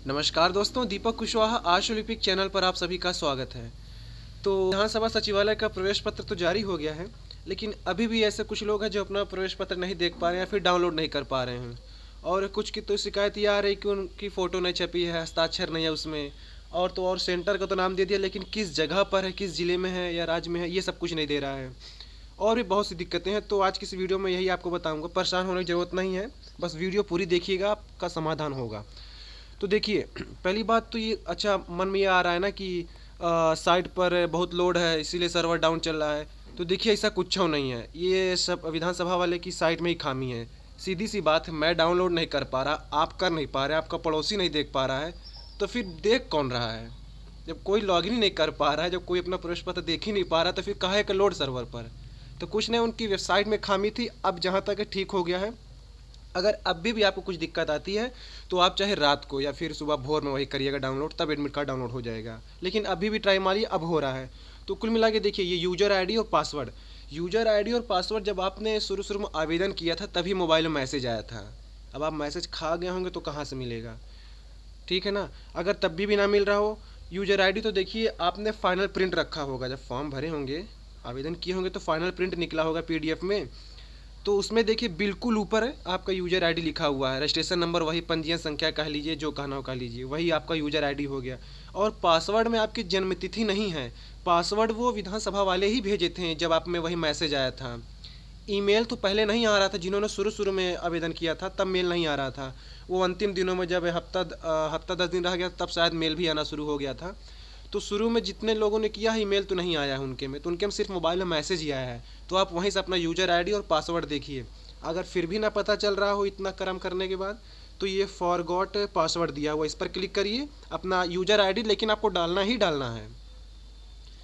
नमस्कार दोस्तों, दीपक कुशवाहा आश ओलंपिक चैनल पर आप सभी का स्वागत है। तो विधानसभा सचिवालय का प्रवेश पत्र तो जारी हो गया है, लेकिन अभी भी ऐसे कुछ लोग हैं जो अपना प्रवेश पत्र नहीं देख पा रहे हैं या फिर डाउनलोड नहीं कर पा रहे हैं। और कुछ की तो शिकायत ये आ रही कि उनकी फ़ोटो नहीं छपी है, हस्ताक्षर नहीं है उसमें। और सेंटर का तो नाम दे दिया, लेकिन किस जगह पर है, किस ज़िले में है या राज्य में है, ये सब कुछ नहीं दे रहा है। और भी बहुत सी दिक्कतें हैं, तो आज की इस वीडियो में यही आपको बताऊंगा। परेशान होने की ज़रूरत नहीं है, बस वीडियो पूरी देखिएगा, आपका समाधान होगा। तो देखिए, पहली बात तो ये अच्छा मन में ये आ रहा है ना कि साइट पर बहुत लोड है इसीलिए सर्वर डाउन चल रहा है। तो देखिए, ऐसा कुछ नहीं है, ये सब विधानसभा वाले की साइट में ही खामी है। सीधी सी बात है, मैं डाउनलोड नहीं कर पा रहा, आप कर नहीं पा रहे, आपका पड़ोसी नहीं देख पा रहा है, तो फिर देख कौन रहा है? जब कोई लॉगिन ही नहीं कर पा रहा है, जब कोई अपना प्रवेश पत्र देख ही नहीं पा रहा, तो फिर काहे का लोड सर्वर पर? तो कुछ नहीं, उनकी वेबसाइट में खामी थी, अब जहाँ तक है ठीक हो गया है। अगर अभी भी आपको कुछ दिक्कत आती है तो आप चाहे रात को या फिर सुबह भोर में वही करिएगा डाउनलोड, तब एडमिट कार्ड डाउनलोड हो जाएगा। लेकिन अभी भी ट्राई मारिए, अब हो रहा है। तो कुल मिला के देखिए, ये यूजर आईडी और पासवर्ड जब आपने शुरू शुरू में आवेदन किया था तभी मोबाइल में मैसेज आया था। अब आप मैसेज खा गए होंगे तो कहाँ से मिलेगा? ठीक है ना। अगर तब भी ना मिल रहा हो यूजर आईडी, तो देखिए आपने फाइनल प्रिंट रखा होगा, जब फॉर्म भरे होंगे, आवेदन किए होंगे, तो फाइनल प्रिंट निकला होगा पीडीएफ में। तो उसमें देखिए बिल्कुल ऊपर है आपका यूजर आईडी लिखा हुआ है, रजिस्ट्रेशन नंबर वही, पंजीयन संख्या कह लीजिए, जो कहना हो कह लीजिए, वही आपका यूजर आईडी हो गया। और पासवर्ड में आपकी जन्मतिथि नहीं है, पासवर्ड वो विधानसभा वाले ही भेजे थे जब आप में वही मैसेज आया था। ईमेल तो पहले नहीं आ रहा था, जिन्होंने शुरू शुरू में आवेदन किया था तब मेल नहीं आ रहा था। वो अंतिम दिनों में जब हफ्ता 10 दिन रह गया तब शायद मेल भी आना शुरू हो गया था। तो शुरू में जितने लोगों ने किया है, ईमेल तो नहीं आया है उनके में, तो उनके में सिर्फ मोबाइल में मैसेज ही आया है। तो आप वहीं से अपना यूजर आईडी और पासवर्ड देखिए। अगर फिर भी ना पता चल रहा हो इतना कर्म करने के बाद, तो ये फॉरगॉट पासवर्ड दिया हुआ, इस पर क्लिक करिए, अपना यूजर आईडी लेकिन आपको डालना ही डालना है,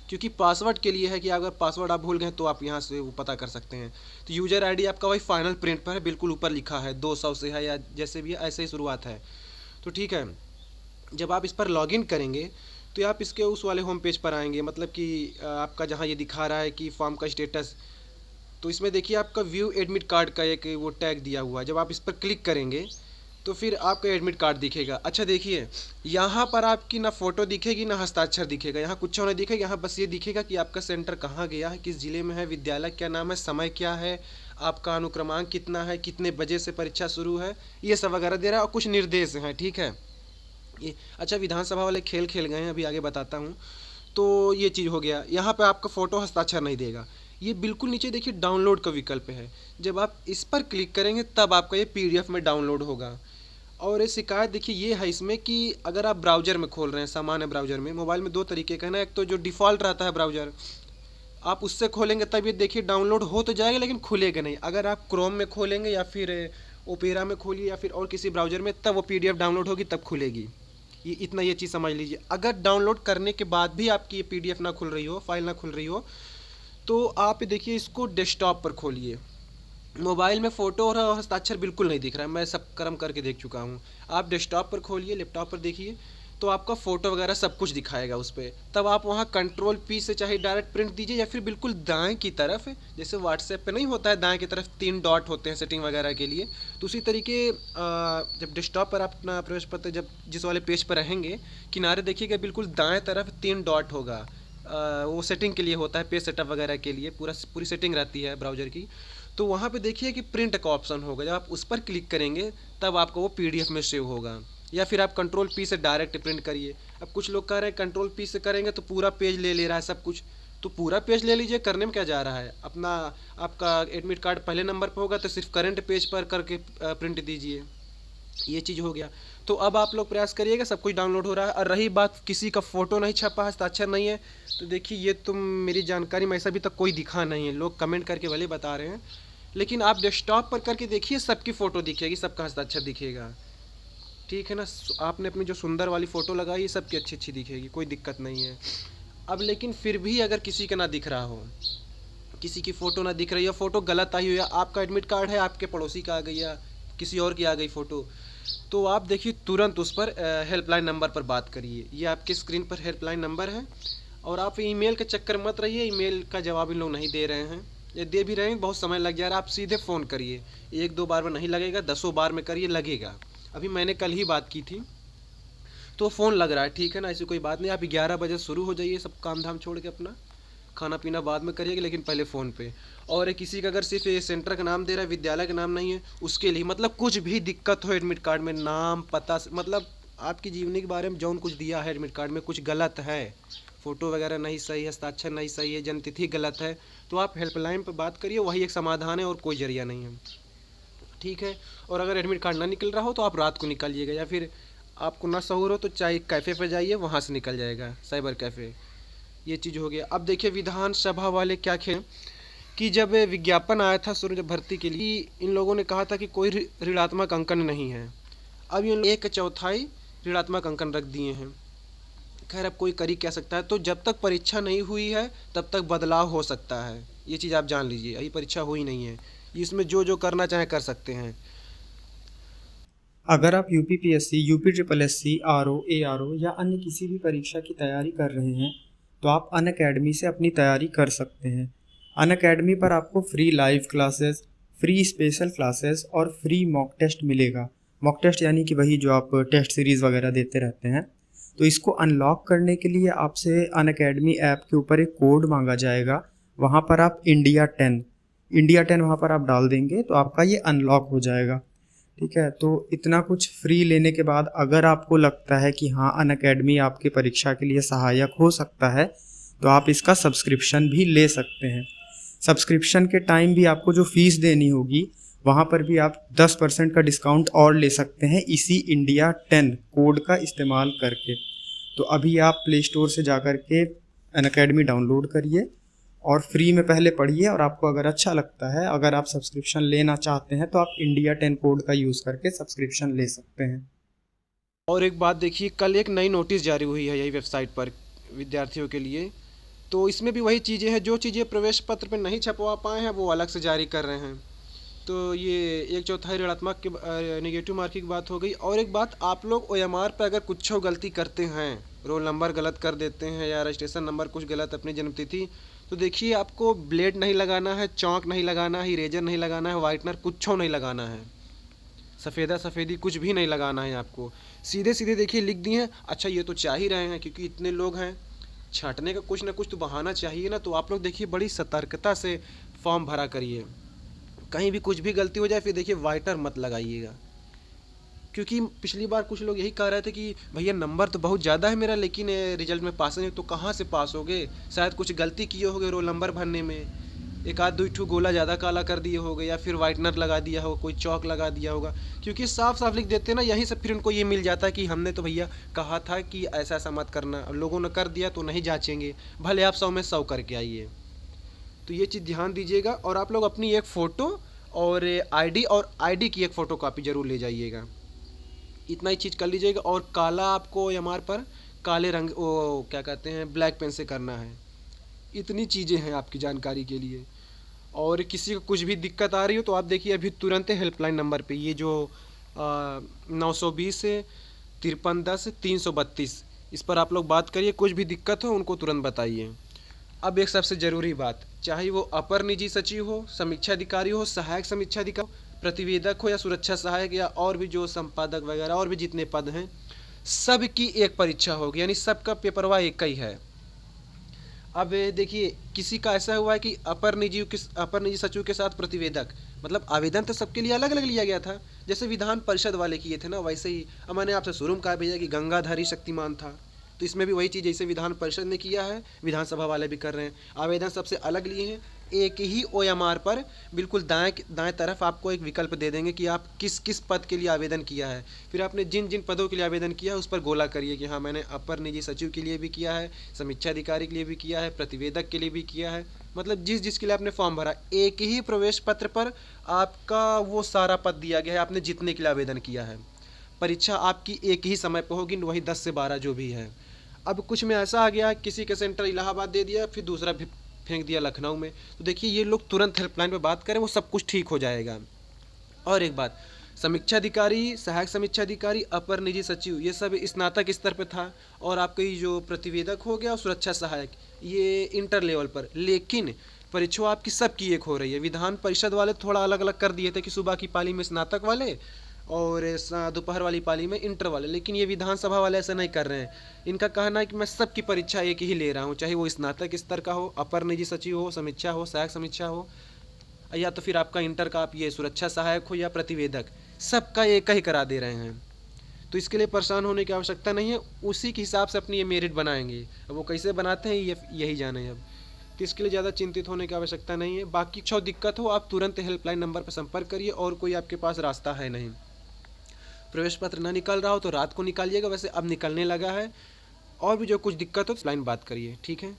क्योंकि पासवर्ड के लिए है कि अगर पासवर्ड आप भूल गए तो आप यहाँ से वो पता कर सकते हैं। तो यूजर आईडी आपका वही फाइनल प्रिंट पर है, बिल्कुल ऊपर लिखा है, 200 से है या जैसे भी है, ऐसे ही शुरुआत है। तो ठीक है, जब आप इस पर लॉगिन करेंगे तो आप इसके उस वाले होम पेज पर आएंगे, मतलब कि आपका जहाँ ये दिखा रहा है कि फॉर्म का स्टेटस, तो इसमें देखिए आपका व्यू एडमिट कार्ड का एक वो टैग दिया हुआ है। जब आप इस पर क्लिक करेंगे तो फिर आपका एडमिट कार्ड दिखेगा। अच्छा देखिए, यहाँ पर आपकी ना फ़ोटो दिखेगी ना हस्ताक्षर दिखेगा, यहाँ कुछ नहीं दिखेगा, यहाँ बस ये दिखेगा कि आपका सेंटर कहाँ गया है, किस ज़िले में है, विद्यालय क्या नाम है, समय क्या है, आपका अनुक्रमांक कितना है, कितने बजे से परीक्षा शुरू है, ये सब वगैरह दे रहा है, और कुछ निर्देश हैं। ठीक है ये। अच्छा, विधानसभा वाले खेल खेल गए हैं, अभी आगे बताता हूँ। तो ये चीज़ हो गया, यहाँ पे आपका फ़ोटो हस्ताक्षर नहीं देगा। ये बिल्कुल नीचे देखिए डाउनलोड का विकल्प है, जब आप इस पर क्लिक करेंगे तब आपका ये पीडीएफ में डाउनलोड होगा। और ये शिकायत देखिए ये है इसमें कि अगर आप ब्राउज़र में खोल रहे हैं, सामान्य ब्राउज़र में, मोबाइल में दो तरीके का है ना, एक तो जो डिफ़ॉल्ट रहता है ब्राउज़र, आप उससे खोलेंगे तब ये देखिए डाउनलोड हो तो जाएगा लेकिन खुलेगा नहीं। अगर आप क्रोम में खोलेंगे या फिर ओपेरा में खोलिए या फिर और किसी ब्राउज़र में, तब वो पीडीएफ डाउनलोड होगी, तब खुलेगी। ये इतना ये चीज़ समझ लीजिए। अगर डाउनलोड करने के बाद भी आपकी ये पीडीएफ ना खुल रही हो, फाइल ना खुल रही हो, तो आप देखिए इसको डेस्कटॉप पर खोलिए। मोबाइल में फ़ोटो और हस्ताक्षर बिल्कुल नहीं दिख रहा है, मैं सब कर्म करके देख चुका हूँ। आप डेस्कटॉप पर खोलिए, लैपटॉप पर देखिए, तो आपका फ़ोटो वगैरह सब कुछ दिखाएगा उस पर। तब आप वहाँ कंट्रोल पी से चाहे डायरेक्ट प्रिंट दीजिए, या फिर बिल्कुल दाएं की तरफ, जैसे व्हाट्सएप पे नहीं होता है दाएं की तरफ 3 डॉट होते हैं सेटिंग वगैरह के लिए, तो उसी तरीके जब डेस्कटॉप पर आप अपना प्रवेश पत्र जब जिस वाले पेज पर रहेंगे, किनारे देखिएगा बिल्कुल दाएं तरफ 3 डॉट होगा। वो सेटिंग के लिए होता है, पेज सेटअप वगैरह के लिए पूरी सेटिंग रहती है ब्राउज़र की। तो वहाँ पे देखिए कि प्रिंट का ऑप्शन होगा, जब आप उस पर क्लिक करेंगे तब आपको वो पीडीएफ में सेव होगा। या फिर आप कंट्रोल पी से डायरेक्ट प्रिंट करिए। अब कुछ लोग कह रहे हैं कंट्रोल पी से करेंगे तो पूरा पेज ले ले रहा है सब कुछ, तो पूरा पेज ले लीजिए, करने में क्या जा रहा है। अपना आपका एडमिट कार्ड पहले नंबर पर होगा तो सिर्फ करंट पेज पर करके प्रिंट दीजिए। ये चीज़ हो गया। तो अब आप लोग प्रयास करिएगा, सब कुछ डाउनलोड हो रहा है। और रही बात किसी का फ़ोटो नहीं छपा, हस्ताक्षर नहीं है, तो देखिए ये तुम मेरी जानकारी में ऐसा अभी तक कोई दिखा नहीं है। लोग कमेंट करके भले बता रहे हैं, लेकिन आप डेस्कटॉप पर करके देखिए, सबकी फ़ोटो दिखेगी, सबका हस्ताक्षर दिखेगा। ठीक है ना। आपने अपनी जो सुंदर वाली फ़ोटो लगाई है, सबकी अच्छी अच्छी दिखेगी, कोई दिक्कत नहीं है। अब लेकिन फिर भी अगर किसी का ना दिख रहा हो, किसी की फ़ोटो ना दिख रही है, फ़ोटो गलत आई हो, या आपका एडमिट कार्ड है आपके पड़ोसी का आ गई या किसी और की आ गई फ़ोटो, तो आप देखिए तुरंत उस पर हेल्पलाइन नंबर पर बात करिए। ये आपके स्क्रीन पर हेल्पलाइन नंबर है। और आप ईमेल के चक्कर मत रहिए, ईमेल का जवाब इन लोग नहीं दे रहे हैं, ये दे भी रहे हैं बहुत समय लग जा रहा है। आप सीधे फ़ोन करिए, 1-2 बार में नहीं लगेगा, 10 बार में करिए, लगेगा। अभी मैंने कल ही बात की थी, तो फ़ोन लग रहा है, ठीक है ना, ऐसी कोई बात नहीं। आप 11 बजे शुरू हो जाइए, सब काम धाम छोड़ के अपना खाना पीना बाद में करिएगा, लेकिन पहले फ़ोन पे। और किसी का अगर सिर्फ ये सेंटर का नाम दे रहा है, विद्यालय का नाम नहीं है, उसके लिए मतलब कुछ भी दिक्कत हो एडमिट कार्ड में, नाम पता मतलब आपकी जीवनी के बारे में जौन कुछ दिया है एडमिट कार्ड में कुछ गलत है, फ़ोटो वगैरह नहीं सही है, हस्ताक्षर नहीं सही है, जन्म तिथि गलत है, तो आप हेल्पलाइन पर बात करिए, वही एक समाधान है और कोई जरिया नहीं है, ठीक है। और अगर एडमिट कार्ड ना निकल रहा हो तो आप रात को निकालिएगा, या फिर आपको ना सहूर हो तो चाहे कैफ़े पे जाइए, वहाँ से निकल जाएगा, साइबर कैफ़े। ये चीज़ हो गया। अब देखिए विधानसभा वाले क्या खेल कि जब विज्ञापन आया था शुरू जब भर्ती के लिए, इन लोगों ने कहा था कि कोई ऋणात्मक अंकन नहीं है। अब ये 1/4 ऋणात्मक अंकन रख दिए हैं। खैर अब कोई कर ही क्या सकता है। तो जब तक परीक्षा नहीं हुई है तब तक बदलाव हो सकता है, ये चीज़ आप जान लीजिए। अभी परीक्षा हुई नहीं है, इसमें जो जो करना चाहे कर सकते हैं। अगर आप UPPSC, UP triple SC, RO, ARO या अन्य किसी भी परीक्षा की तैयारी कर रहे हैं तो आप अनअकैडमी से अपनी तैयारी कर सकते हैं। अनअकैडमी पर आपको free live classes, free special classes और फ्री मॉक टेस्ट मिलेगा। मॉक टेस्ट यानी कि वही जो आप टेस्ट सीरीज़ वगैरह देते रहते हैं। तो इसको अनलॉक करने के लिए आपसे अनअकैडमी ऐप के ऊपर एक कोड मांगा जाएगा। वहाँ पर आप इंडिया 10 वहाँ पर आप डाल देंगे तो आपका ये अनलॉक हो जाएगा। ठीक है, तो इतना कुछ फ्री लेने के बाद अगर आपको लगता है कि हाँ अनअकैडमी आपकी परीक्षा के लिए सहायक हो सकता है तो आप इसका सब्सक्रिप्शन भी ले सकते हैं। सब्सक्रिप्शन के टाइम भी आपको जो फ़ीस देनी होगी वहाँ पर भी आप 10% का डिस्काउंट और ले सकते हैं इसी इंडिया 10 कोड का इस्तेमाल करके। तो अभी आप प्ले स्टोर से जा कर के अनअकैडमी डाउनलोड करिए और फ्री में पहले पढ़िए, और आपको अगर अच्छा लगता है, अगर आप सब्सक्रिप्शन लेना चाहते हैं तो आप इंडिया 10 कोड का यूज़ करके सब्सक्रिप्शन ले सकते हैं। और एक बात देखिए, कल एक नई नोटिस जारी हुई है यही वेबसाइट पर विद्यार्थियों के लिए। तो इसमें भी वही चीज़ें हैं, जो चीज़ें प्रवेश पत्र पर नहीं छपवा पाए हैं वो अलग से जारी कर रहे हैं। तो ये 1/4 ऋणात्मक के नेगेटिव मार्किंग की बात हो गई। और एक बात, आप लोग ओएमआर पर अगर कुछ गलती करते हैं, रोल नंबर गलत कर देते हैं या रजिस्ट्रेशन नंबर कुछ गलत, अपनी जन्मतिथि, तो देखिए आपको ब्लेड नहीं लगाना है, चौक नहीं लगाना है, इरेजर नहीं लगाना है, वाइटनर कुछ नहीं लगाना है, सफ़ेदा सफ़ेदी कुछ भी नहीं लगाना है आपको। सीधे सीधे देखिए लिख दिए हैं। अच्छा ये तो चाह ही रहे हैं क्योंकि इतने लोग हैं, छांटने का कुछ ना कुछ तो बहाना चाहिए ना। तो आप लोग देखिए बड़ी सतर्कता से फॉर्म भरा करिए, कहीं भी कुछ भी गलती हो जाए फिर देखिए वाइटनर मत लगाइएगा। क्योंकि पिछली बार कुछ लोग यही कह रहे थे कि भैया नंबर तो बहुत ज़्यादा है मेरा, लेकिन रिजल्ट में पास नहीं। तो कहाँ से पास हो गए, शायद कुछ गलती किए होगे रोल नंबर भरने में, एक आध दो ठू गोला ज़्यादा काला कर दिए होगे, या फिर वाइटनर लगा दिया होगा, कोई चौक लगा दिया होगा। क्योंकि साफ साफ लिख देते हैं ना, यहीं से फिर उनको ये मिल जाता है कि हमने तो भैया कहा था कि ऐसा ऐसा मत करना, अब लोगों ने कर दिया तो नहीं जांचेंगे, भले आप 100 में 100 करके आइए। तो ये चीज़ ध्यान दीजिएगा। और आप लोग अपनी एक फ़ोटो और आईडी की एक फ़ोटो कापी ज़रूर ले जाइएगा, इतना ही चीज़ कर लीजिएगा। और काला आपको एमआर पर काले रंग वो क्या कहते हैं ब्लैक पेन से करना है। इतनी चीज़ें हैं आपकी जानकारी के लिए। और किसी को कुछ भी दिक्कत आ रही हो तो आप देखिए अभी तुरंत हेल्पलाइन नंबर पे, ये जो 920 5310 332, इस पर आप लोग बात करिए, कुछ भी दिक्कत हो उनको तुरंत बताइए। अब एक सबसे ज़रूरी बात, चाहे वो अपर निजी सचिव हो, समीक्षा अधिकारी हो, सहायक समीक्षा अधिकारी, प्रतिवेदक हो या सुरक्षा सहायक, या और भी जो संपादक वगैरह और भी जितने पद हैं, सब की एक परीक्षा होगी, यानी सबका पेपरवा एक ही है। अब देखिए किसी का ऐसा हुआ है कि अपर निजी सचिव के साथ प्रतिवेदक, मतलब आवेदन तो सबके लिए अलग अलग लिया गया था, जैसे विधान परिषद वाले किए थे ना, वैसे ही अब मैंने आपसे शुरू में कहा भैया कि गंगाधारी शक्तिमान था, तो इसमें भी वही चीज़ जैसे विधान परिषद ने किया है विधानसभा वाले भी कर रहे हैं। आवेदन सबसे अलग लिए हैं, एक ही ओएमआर पर बिल्कुल दाएं तरफ आपको एक विकल्प दे देंगे कि आप किस किस पद के लिए आवेदन किया है। फिर आपने जिन जिन पदों के लिए आवेदन किया है उस पर गोला करिए कि हाँ मैंने अपर निजी सचिव के लिए भी किया है, समीक्षा अधिकारी के लिए भी किया है, प्रतिवेदक के लिए भी किया है, मतलब जिस जिसके लिए आपने फॉर्म भरा, एक ही प्रवेश पत्र पर आपका वो सारा पद दिया गया है आपने जितने के लिए आवेदन किया है। परीक्षा आपकी एक ही समय पर होगी, वही 10 से 12 जो भी है। अब कुछ में ऐसा आ गया किसी का सेंटर इलाहाबाद दे दिया, फिर दूसरा भी फेंक दिया लखनऊ में, तो देखिए ये लोग तुरंत हेल्पलाइन पे बात करें, वो सब कुछ ठीक हो जाएगा। और एक बात, समीक्षा अधिकारी, सहायक समीक्षा अधिकारी, अपर निजी सचिव, ये सब स्नातक स्तर पे था, और आपका ये जो प्रतिवेदक हो गया और सुरक्षा सहायक ये इंटर लेवल पर। लेकिन परीक्षा आपकी सबकी एक हो रही है। विधान परिषद वाले थोड़ा अलग अलग कर दिए थे कि सुबह की पाली में स्नातक वाले और दोपहर वाली पाली में इंटर वाले। लेकिन ये विधानसभा वाले ऐसा नहीं कर रहे हैं। इनका कहना है कि मैं सबकी परीक्षा एक ही ले रहा हूँ, चाहे वो स्नातक स्तर का हो, अपर निजी सचिव हो, समीक्षा हो, सहायक समीक्षा हो, या तो फिर आपका इंटर का आप ये सुरक्षा सहायक हो या प्रतिवेदक, सबका एक ही करा दे रहे हैं। तो इसके लिए परेशान होने की आवश्यकता नहीं है, उसी के हिसाब से अपनी ये मेरिट बनाएंगे। अब वो कैसे बनाते हैं यही जाने अब। तो इसके लिए ज़्यादा चिंतित होने की आवश्यकता नहीं है। बाकी कुछ दिक्कत हो आप तुरंत हेल्पलाइन नंबर पर संपर्क करिए, और कोई आपके पास रास्ता है नहीं। प्रवेश पत्र ना निकल रहा हो तो रात को निकालिएगा, वैसे अब निकलने लगा है। और भी जो कुछ दिक्कत हो तो लाइन बात करिए, ठीक है।